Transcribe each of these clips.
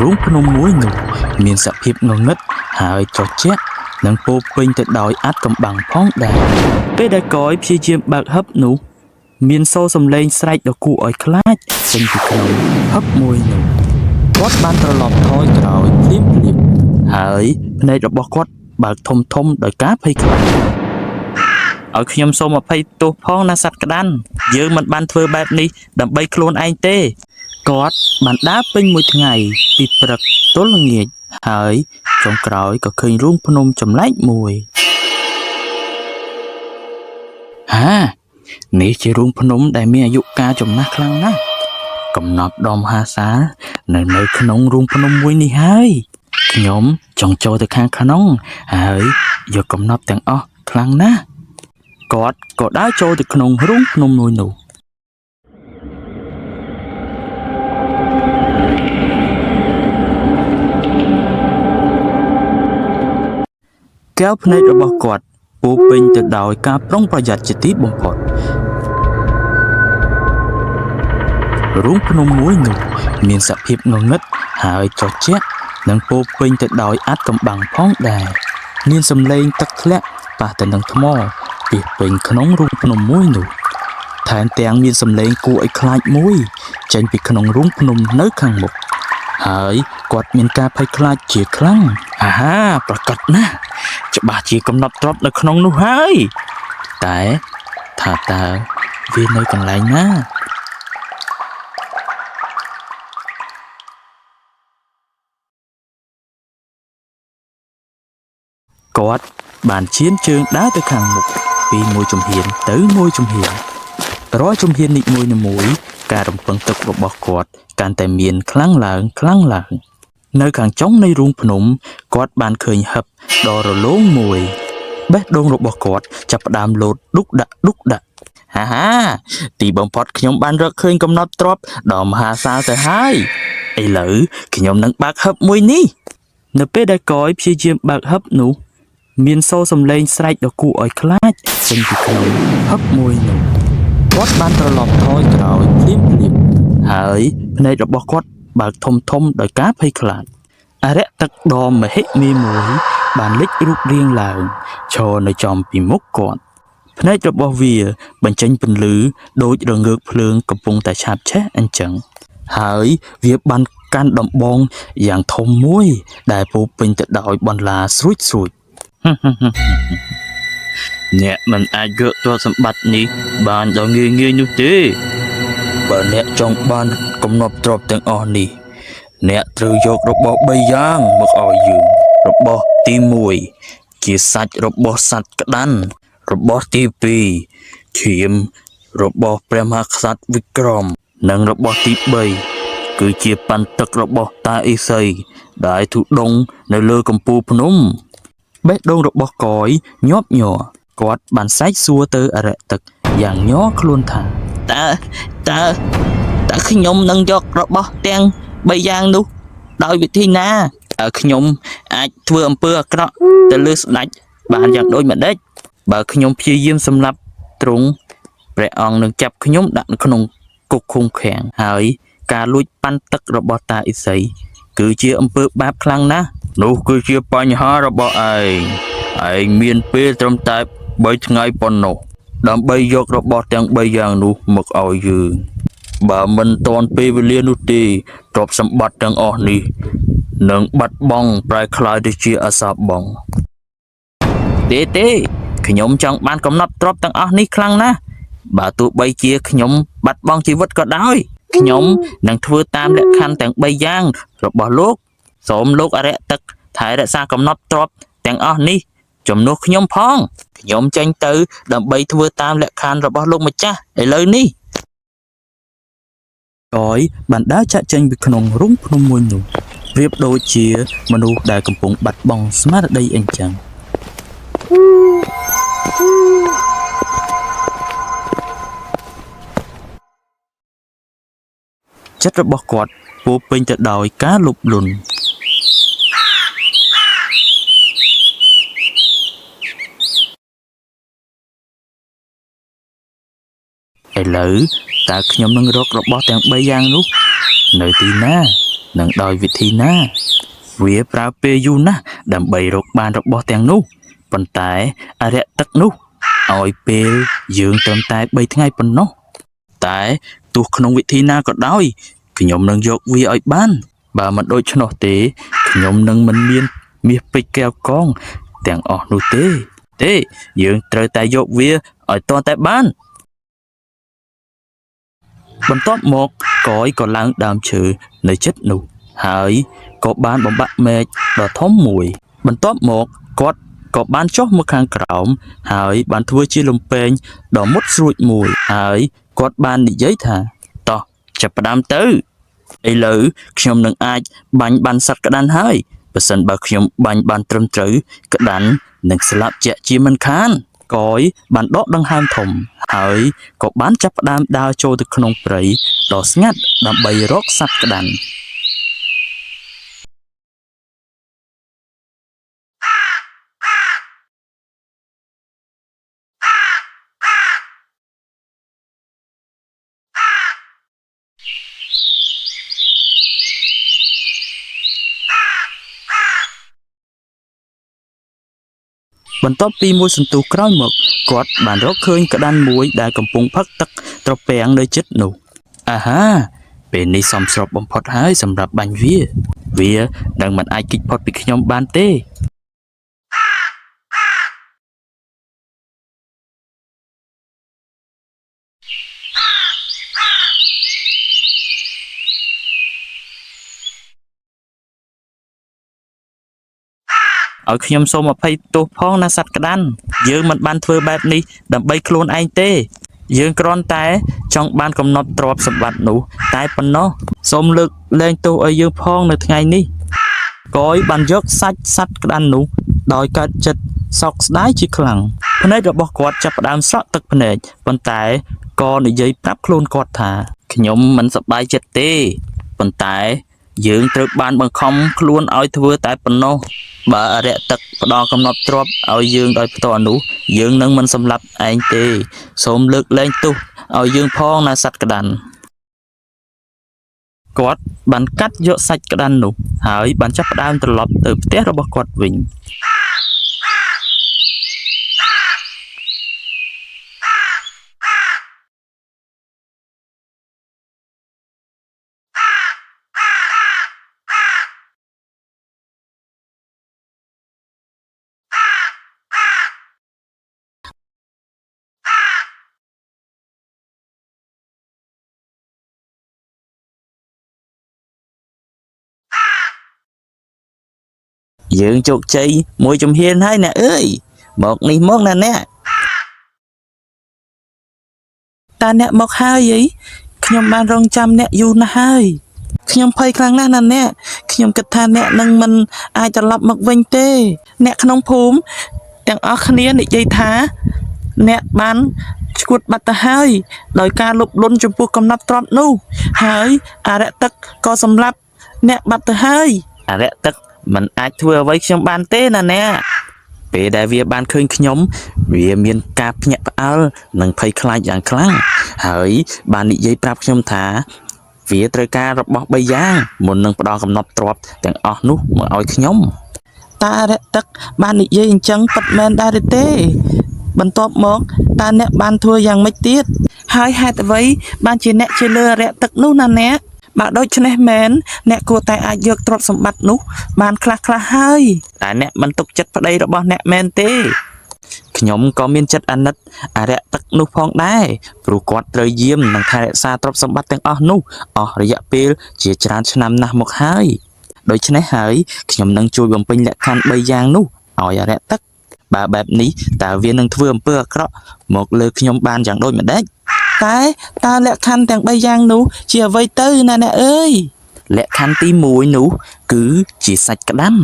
រូងភ្នំមួយនោះមានសភាពងងឹតហើយត្រជាក់និងពោពេញទៅដោយអាថ៌កំបាំងផងដែរពេលដែលកយព្យាយាមបើកហឹបនោះមានសូរសំឡេងស្រែកដ៏គួរឲ្យខ្លាចចេញពីក្នុងហឹបមួយនោះគាត់បានត្រឡប់ថយក្រោយភ្លាមហើយភ្នែករបស់គាត់បើកធំដោយការភ័យខ្លាចឲ្យខ្ញុំសូមអភ័យទោសផងណាសត្វក្តាន់យើងមិនបានធ្វើបែបនេះដើម្បីខ្លួនឯងទេគាត់បានដើរពេញមួយថ្ងៃពីព្រឹកទល់ល្ងាចហើយចុងក្រោយក៏ឃើញរូងភ្នំចម្លែកមួយនេះជារូងភ្នំដែលមានអាយុកាលចំណាស់ខ្លាំងណាស់កំណត់ដ៏មហាសាលនៅក្នុងរូងភ្នំមួយនេះហើយខ្ញុំចង់ចូលទៅខាងក្នុងហើយយកកំណត់ទាំងអស់ខ្លាំងណាស់គាត់ក៏ដើរចូលទៅក្នុងរូងភ្នំមួយនោះកែវភ្នែករបស់គាត់ពោពេញទៅដោយការប្រុងប្រយ័ត្នជាទីបំផុតរូងភ្នំមួយនោះមានសភាពងងឹតហើយត្រជាក់និងពោពេញទៅដោយអាថ៌កំបាំងផងដែរមានសំឡេងទឹកធ្លាក់ប៉ះទៅនឹងថ្មពីពេញក្នុងរូងភ្នំមួយនោះថែមទាំងមានសំឡេងគួរឲ្យខ្លាចមួយចេញពីក្នុងរូងភ្នំនៅខាងមុខហើយគាត់មានការភ័យខ្លាចជាខ្លាំងប្រកាសណាស់ច្បាស់ជាកំណត់ទ្រព្យនៅក្នុងនោះហើយតែថាតើវានៅកន្លែងណាគាត់បានឈានជើងដើរទៅខាងមុខពីមួយជំហានទៅមួយជំហានរាល់ជំហាននីមួយការរំពឹងទុករបស់គាត់កាន់តែមានខ្លាំងឡើងនៅខាងចុងនៃរូងភ្នំគាត់បានឃើញហឹបដ៏រលោងមួយបេះដូងរបស់គាត់ចាប់ផ្ដើមលោតឌុកដាក់ទីបំផុតខ្ញុំបានរកឃើញកំណត់ទ្រព្យដ៏មហាសាលទៅហើយឥឡូវខ្ញុំនឹងបើកហឹបមួយនេះនៅពេលដែលកយព្យាយាមបើកហឹបនោះមានសូរសំឡេងស្រែកដ៏គួរឲ្យខ្លាចចេញពីក្នុងហឹបមួយនោះគាត់បានត្រឡប់ថយក្រោយភ្លាមហើយភ្នែករបស់គាត់បើកធំដោយការភ័យខ្លាចអរិយទឹកដ៏មហិមាមួយបានលេចរូបរាងឡើងឈរនៅចំពីមុខគាត់ភ្នែករបស់វាបញ្ចេញពន្លឺដូចរងើកភ្លើងកំពុងតែឆាបឆេះអញ្ចឹងហើយវាបានកាន់ដំបងយ៉ាងធំមួយដែលពោពេញទៅដោយបន្លាស្រួចអ្នកមិនអាចយកទ្រព្យសម្បត្តិនេះបានដោយងាយនោះទេបើអ្នកចង់បានកំណត់ទ្រព្យទាំងអស់នេះអ្នកត្រូវយករបស់3យ៉ាងមកឲ្យយើងរបស់ទី1ជាសាច់របស់សត្វក្តាន់របស់ទី2ឈាមរបស់ព្រះមហាក្សត្រវិក្រមនិងរបស់ទី3គឺជាប៉ាន់ទឹករបស់តាអ៊ីសីដែលធុដងនៅលើកំពូលភ្នំបេះដូងរបស់កយញាប់ញ័រគាត់បានសែកសួរទៅអរិយទឹកយ៉ាងញ័រខ្លួនថាតើខ្ញុំនឹងយករបស់ទាំង3យ៉ាងនោះដោយវិធីណាខ្ញុំអាចធ្វើអំពើអាក្រក់ទៅលើស្ដេចបានយ៉ាងដូចម្ដេចបើខ្ញុំព្យាយាមសម្លាប់ទ្រង់ព្រះអង្គនឹងចាប់ខ្ញុំដាក់ក្នុងគុកឃុំឃាំងហើយការលួចប៉ាន់ទឹករបស់តាអ៊ីសីគឺជាអំពើបាបខ្លាំងណាស់នោះគឺជាបញ្ហារបស់ឯងមានពេលត្រឹមតែ3ថ្ងៃប៉ុណ្ណោះដើម្បីយករបស់ទាំង3យ៉ាងនោះមកឲ្យយើងបើមិនទាន់ពេលវេលានោះទេទ្រព្យសម្បត្តិទាំងអស់នេះនឹងបាត់បង់ប្រែក្លាយទៅជាអសោបង់ទេខ្ញុំចង់បានកំណត់ទ្រព្យទាំងអស់នេះខ្លាំងណាស់បើទោះបីជាខ្ញុំបាត់បង់ជីវិតក៏ដោយខ្ញុំនឹងធ្វើតាមលក្ខខណ្ឌទាំង3យ៉ាងរបស់លោកសូមលោកអរិយទឹកថែរក្សាកំណត់ទ្រព្យទាំងអស់នេះជំនួសខ្ញុំផងខ្ញុំចេញទៅដើម្បីធ្វើតាមលក្ខខណ្ឌរបស់លោកម្ចាស់ឥឡូវនេះកយបានដើរចាក់ចេញពីក្នុងរូងភ្នំមួយនោះប្រៀបដូចជាមនុស្សដែលកំពុងបាត់បង់ស្មារតីអញ្ចឹងចិត្តរបស់គាត់ពោពេញទៅដោយការលោភលន់ឥឡូវតើខ្ញុំនឹងរករបស់ទាំង3យ៉ាងនោះនៅទីណា នឹងដោយវិធីណាវាប្រើពេលយូរណាស់ដើម្បីរកបានរបស់ទាំងនោះប៉ុន្តែអរិយទឹកនោះឲ្យពេលយើងត្រឹមតែ3ថ្ងៃប៉ុណ្ណោះតែទោះក្នុងវិធីណាក៏ដោយខ្ញុំនឹងយកវាឲ្យបានបើមិនដូច្នោះទេខ្ញុំនឹងមិនមានមាសពេជ្រកែវកងទាំងអស់នោះទេយើងត្រូវតែយកវាឲ្យទាន់តែបានបន្ទាប់មកកយក៏ឡើងដើមឈើនៅជិតនោះហើយក៏បានបំបាក់មែកដ៏ធំមួយបន្ទាប់មកគាត់ក៏បានចុះមកខាងក្រោមហើយបានធ្វើជាលំពែងដ៏មុតស្រួចមួយហើយគាត់បាននិយាយថាតោះចាប់ផ្ដើមទៅឥឡូវខ្ញុំនឹងអាចបាញ់បានសត្វក្តាន់ហើយបើសិនបើខ្ញុំបាញ់បានត្រឹមត្រូវក្តាន់នឹងស្លាប់ជាក់ជាមិនខានកយបានដកដង្ហើមធំហើយក៏បានចាប់ផ្ដើមដើរចូលទៅក្នុងព្រៃដ៏ស្ងាត់ដើម្បីរកសត្វក្តាន់បន្ទាប់ពីមួយសន្ទុះក្រោយមកគាត់បានរកឃើញក្តាន់មួយដែលកំពុងផឹកទឹកត្រពាំងនៅជិតនោះអាហាពេលនេះសមស្របបំផុតហើយសម្រាប់បាញ់វានឹងមិនអាចគេចផុតពីខ្ញុំបានទេឲ្យខ្ញុំសូមអភ័យទោសផងណាសត្វក្តាន់យើងមិនបានធ្វើបែបនេះដើម្បីខ្លួនឯងទេយើងគ្រាន់តែចង់បានកំណត់ទ្រព្យសម្បត្តិនោះតែប៉ុណ្ណោះសូមលើកលែងទោសឲ្យយើងផងនៅថ្ងៃនេះកយបានយកសាច់សត្វក្តាន់នោះដោយកើតចិត្តសោកស្ដាយជាខ្លាំងភ្នែករបស់គាត់ចាប់ផ្ដើមស្រក់ទឹកភ្នែកប៉ុន្តែក៏និយាយប្រាប់ខ្លួនគាត់ថាខ្ញុំមិនសប្បាយចិត្តទេប៉ុន្តែយើងត្រូវបានបង្ខំខ្លួនឲ្យធ្វើតែប៉ុណ្ណោះបើអរិយទឹកផ្ដល់កំណត់ទ្រព្យឲ្យយើងដោយផ្ទាល់នោះយើងនឹងមិនសម្លាប់ឯងទេសូមលើកលែងទោសឲ្យយើងផងណាសត្វក្តាន់គាត់បានកាត់យកសាច់ក្តាន់នោះហើយបានចាប់ផ្ដើមត្រឡប់ទៅផ្ទះរបស់គាត់វិញយើងជោគជ័យមួយជំហានហើយអ្នកអើយមកនេះមកណាអ្នកតើអ្នកមកហើយអីខ្ញុំបានរងចាំអ្នកយូរណាស់ហើយខ្ញុំភ័យខ្លាំងណាស់ណាអ្នកខ្ញុំគិតថាអ្នកនឹងមិនអាចត្រឡប់មកវិញទេអ្នកក្នុងភូមិទាំងអស់គ្នានិយាយថាអ្នកបានឈួតបាត់ទៅហើយដោយការលុបលន់ចំពោះកំណត់ទ្រព្យនោះហើយអរិយទឹកក៏សម្លាប់អ្នកបាត់ទៅហើយអរិយទឹកមិនអាចធ្វើអ្វីខ្ញុំបានទេណាអ្នកពេលដែលវាបានឃើញខ្ញុំវាមានការភ្ញាក់ផ្អើលនិងភ័យខ្លាចយ៉ាងខ្លាំងហើយបាននិយាយប្រាប់ខ្ញុំថាវាត្រូវការរបស់3យ៉ាងមុននឹងផ្ដល់កំណត់ទ្រព្យទាំងអស់នោះមកឲ្យខ្ញុំតើអរិយទឹកបាននិយាយអញ្ចឹងពិតមែនដែរទេបន្ទាប់មកតើអ្នកបានធ្វើយ៉ាងម៉េចទៀតហើយហេតុអ្វីបានជាអ្នកជាលើអរិយទឹកនោះណាអ្នកបើដូច្នេះមែនអ្នកគួរតែអាចយកទ្រព្យសម្បត្តិនោះបានខ្លះហើយតែអ្នកមិនទុកចិត្តប្តីរបស់អ្នកមែនទេខ្ញុំក៏មានចិត្តអាណិតអរិយទឹកនោះផងដែរព្រោះគាត់ត្រូវយាមនិងថែរក្សាទ្រព្យសម្បត្តិទាំងអស់នោះអស់រយៈពេលជាច្រើនឆ្នាំណាស់មកហើយដូច្នេះហើយខ្ញុំនឹងជួយបំពេញលក្ខខណ្ឌ3យ៉ាងនោះឲ្យអរិយទឹកបើបែបនេះតើវានឹងធ្វើអំពើអាក្រក់មកលើខ្ញុំបានយ៉ាងដូចម្ដេចតែតើលក្ខខណ្ឌទាំង3យ៉ាងនោះជាអ្វីទៅណាអ្នកអើយលក្ខខណ្ឌទី1នោះគឺជាសាច់ក្តាន់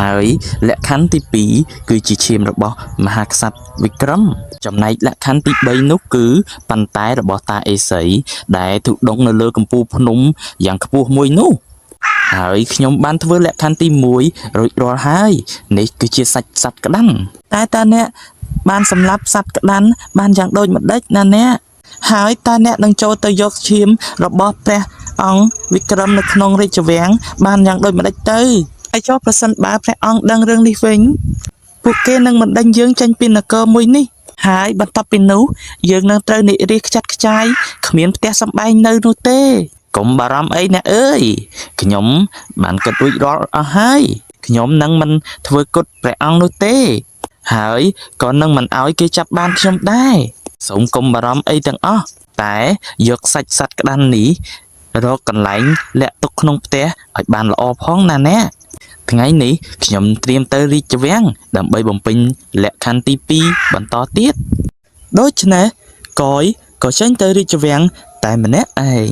ហើយលក្ខខណ្ឌទី2គឺជាឈាមរបស់មហាក្សត្រវិក្រមចំណែកលក្ខខណ្ឌទី3នោះគឺប៉ុន្តែរបស់តាអេសីដែលទុដងនៅលើកំពូលភ្នំយ៉ាងខ្ពស់មួយនោះហើយខ្ញុំបានធ្វើលក្ខខណ្ឌទី1រួចរាល់ហើយនេះគឺជាសាច់សត្វក្តាន់តែតើអ្នកបានសម្លាប់សត្វក្តាន់បានយ៉ាងដូចម្ដេចណាអ្នកហើយតើអ្នកនឹងចូលទៅយកឈាមរបស់ព្រះ អង្គវិក្រមនៅក្នុងរាជវាំងបានយ៉ាងដូចម្ដេចទៅហើយចុះប្រសិនបើព្រះអង្គដឹងរឿងនេះវិញពួកគេនឹងមិនដេញយើងចេញពីនគរមួយនេះហើយបន្ទាប់ពីនោះយើងនឹងត្រូវនិរាសខ្ចាត់ខ្ចាយគ្មានផ្ទះសម្បែងនៅនោះទេកុំបារម្ភអីអ្នកអើយខ្ញុំបានគិតរួចរាល់អស់ហើយខ្ញុំនឹងមិនធ្វើគុតព្រះអង្គនោះទេហើយក៏នឹងមិនអោយគេចាប់បានខ្ញុំដែរសូមកុំបារម្ភអីទាំងអស់តែយកសាច់សត្វក្តាន់នេះរកកន្លែងលាក់ទុកក្នុងផ្ទះឲ្យបានល្អផងណាអ្នកថ្ងៃនេះខ្ញុំត្រៀមទៅរាជវាំងដើម្បីបំពេញលក្ខខណ្ឌទី2បន្តទៀតដូច្នេះកយក៏ចេញទៅរាជវាំងតែម្នាក់ឯង